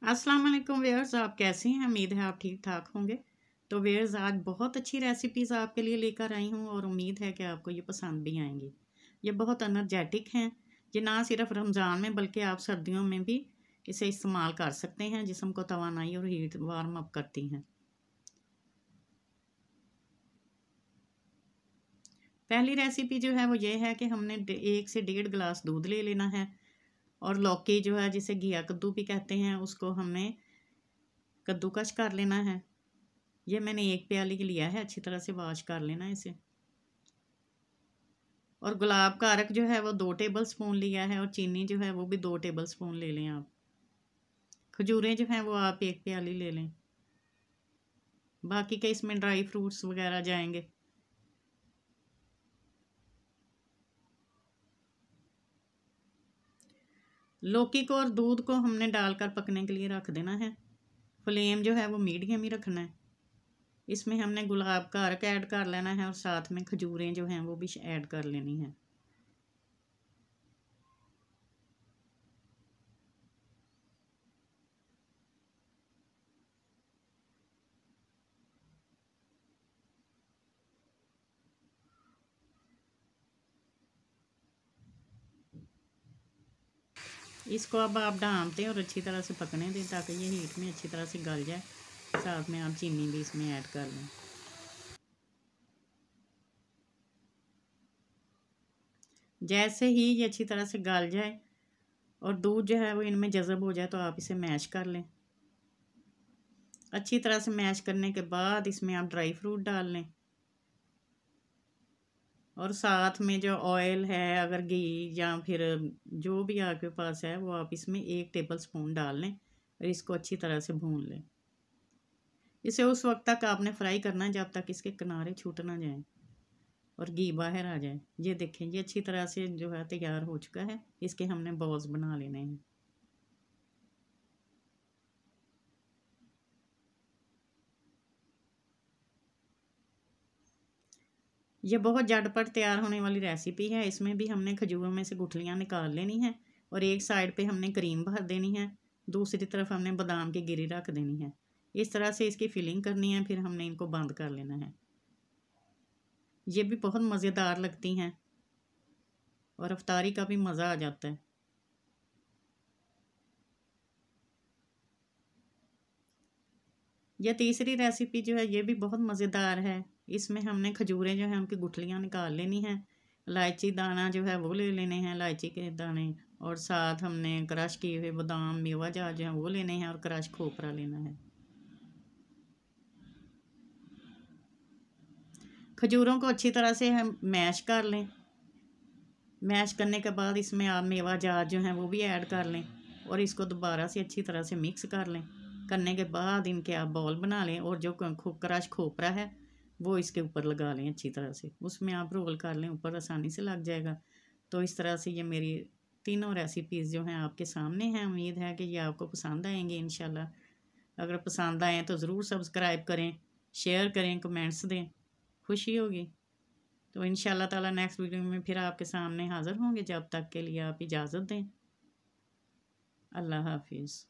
अस्सलाम वालेकुम व्यूअर्स, आप कैसे हैं? उम्मीद है आप ठीक ठाक होंगे। तो व्यूअर्स, आज बहुत अच्छी रेसिपीज़ आपके लिए लेकर आई हूँ और उम्मीद है कि आपको ये पसंद भी आएंगी। ये बहुत एनर्जेटिक हैं। ये ना सिर्फ रमज़ान में बल्कि आप सर्दियों में भी इसे इस्तेमाल कर सकते हैं। जिस्म को तवानाई और हीट वार्म अप करती हैं। पहली रेसिपी जो है वो ये है कि हमने 1 से 1.5 गिलास दूध ले लेना है और लौकी जो है, जिसे घिया कद्दू भी कहते हैं, उसको हमने कद्दूकश कर लेना है। ये मैंने 1 प्याली लिया है, अच्छी तरह से वॉश कर लेना है इसे। और गुलाब का अर्क जो है वो 2 टेबल स्पून लिया है और चीनी जो है वो भी 2 टेबल स्पून ले लें आप। खजूरें जो हैं वो आप 1 प्याली ले लें। बाकी के इसमें ड्राई फ्रूट्स वगैरह जाएंगे। लौकी को और दूध को हमने डालकर पकने के लिए रख देना है। फ्लेम जो है वो मीडियम ही रखना है। इसमें हमने गुलाब का अर्क ऐड कर लेना है और साथ में खजूरें जो हैं वो भी ऐड कर लेनी है। इसको अब आप ढाँप दें और अच्छी तरह से पकने दें ताकि ये हीट में अच्छी तरह से गल जाए। साथ में आप चीनी भी इसमें ऐड कर लें। जैसे ही ये अच्छी तरह से गल जाए और दूध जो है वो इनमें जज़ब हो जाए तो आप इसे मैश कर लें। अच्छी तरह से मैश करने के बाद इसमें आप ड्राई फ्रूट डाल लें और साथ में जो ऑयल है, अगर घी या फिर जो भी आपके पास है, वो आप इसमें 1 टेबल स्पून डाल लें और इसको अच्छी तरह से भून लें। इसे उस वक्त तक आपने फ्राई करना है जब तक इसके किनारे छूट ना जाएं और घी बाहर आ जाए। ये देखें, ये अच्छी तरह से जो है तैयार हो चुका है। इसके हमने बॉल्स बना लेने हैं। ये बहुत झटपट तैयार होने वाली रेसिपी है। इसमें भी हमने खजूरों में से गुठलियाँ निकाल लेनी हैं और एक साइड पे हमने क्रीम भर देनी है, दूसरी तरफ हमने बादाम की गिरी रख देनी है। इस तरह से इसकी फिलिंग करनी है, फिर हमने इनको बंद कर लेना है। ये भी बहुत मज़ेदार लगती हैं और अफ्तारी का भी मज़ा आ जाता है। यह तीसरी रेसिपी जो है ये भी बहुत मज़ेदार है। इसमें हमने खजूरें जो हैं उनकी गुठलियाँ निकाल लेनी हैं। इलायची दाना जो है वो ले लेने हैं, इलायची के दाने, और साथ हमने क्रश किए हुए बादाम मेवा जार जो हैं वो लेने हैं और क्रश खोपरा लेना है। खजूरों को अच्छी तरह से हम मैश कर लें। मैश करने के बाद इसमें आप मेवा जार जो हैं वो भी ऐड कर लें और इसको दोबारा से अच्छी तरह से मिक्स कर लें। करने के बाद इनके आप बॉल बना लें और जो क्रश खोपरा है वो इसके ऊपर लगा लें अच्छी तरह से। उसमें आप रोल कर लें, ऊपर आसानी से लग जाएगा। तो इस तरह से ये मेरी तीनों रेसिपीज़ जो हैं आपके सामने हैं। उम्मीद है कि ये आपको पसंद आएंगी इंशाल्लाह। अगर पसंद आएँ तो ज़रूर सब्सक्राइब करें, शेयर करें, कमेंट्स दें, खुशी होगी। तो इंशाल्लाह ताला नेक्स्ट वीडियो में फिर आपके सामने हाज़िर होंगे। जब तक के लिए आप इजाज़त दें। अल्लाह हाफिज़।